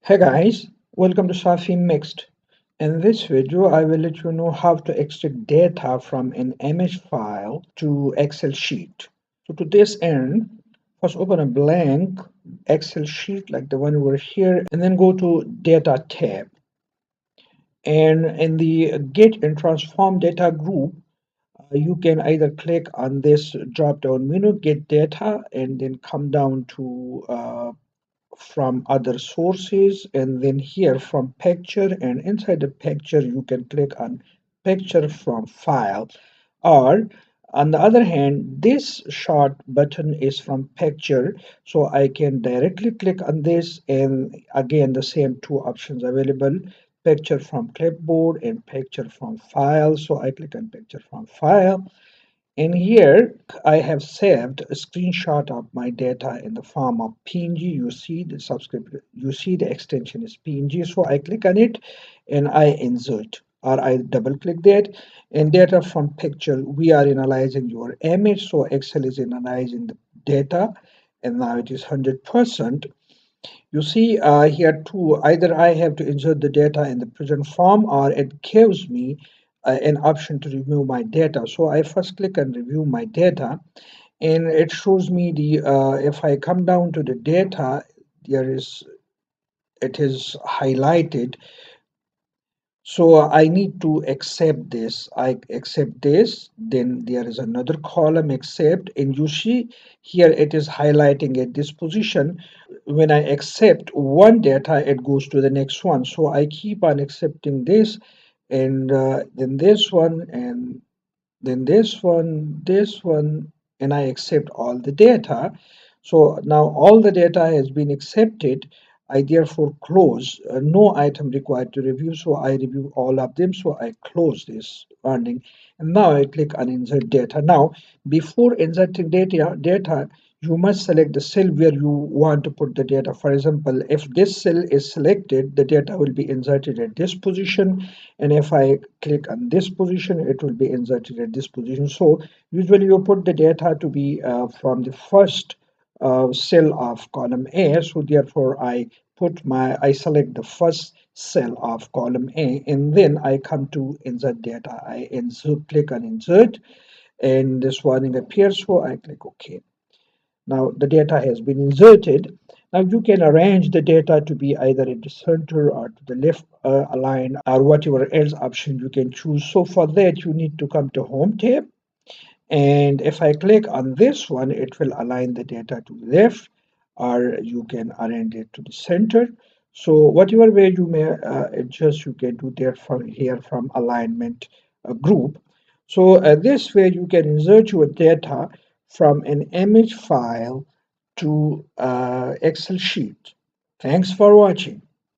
Hey guys, welcome to Safi Mixed. In this video, I will let you know how to extract data from an image file to Excel sheet. So to this end, first open a blank Excel sheet like the one over here and then go to Data tab. And in the Get and Transform Data group, you can either click on this drop down menu, Get Data, and then come down to from other sources, and then here from picture, and inside the picture you can click on picture from file, or on the other hand this short button is from picture, so I can directly click on this, and again the same two options available, picture from clipboard and picture from file. So I click on picture from file, and here I have saved a screenshot of my data in the form of PNG. You see the subscript, you see the extension is PNG. So I click on it and I insert, or I double click that. And data from picture, we are analyzing your image. So Excel is analyzing the data, and now it is 100%. You see here too, either I have to insert the data in the present form, or it gives me an option to review my data. So I first click on review my data, and it shows me the if I come down to the data, there is it is highlighted. So I need to accept this. I accept this. Then there is another column accept, and you see here it is highlighting at this position. When I accept one data, it goes to the next one. So I keep on accepting this, and then this one, and then this one, and I accept all the data. So now all the data has been accepted. I therefore close, no item required to review. So I review all of them. So I close this warning. And now I click on insert data. Now, before inserting data, you must select the cell where you want to put the data. For example, if this cell is selected, the data will be inserted at this position, and if I click on this position, it will be inserted at this position. So usually you put the data to be from the first cell of column A. So therefore I select the first cell of column A, and then I come to insert data. I insert, click on insert, and this warning appears. So I click OK. Now the data has been inserted. Now you can arrange the data to be either at the center or to the left align, or whatever else option you can choose. So for that you need to come to Home tab, and if I click on this one, it will align the data to the left, or you can arrange it to the center. So whatever way you may adjust, you can do that from here from alignment group. So this way you can insert your data from an image file to Excel sheet. Thanks for watching.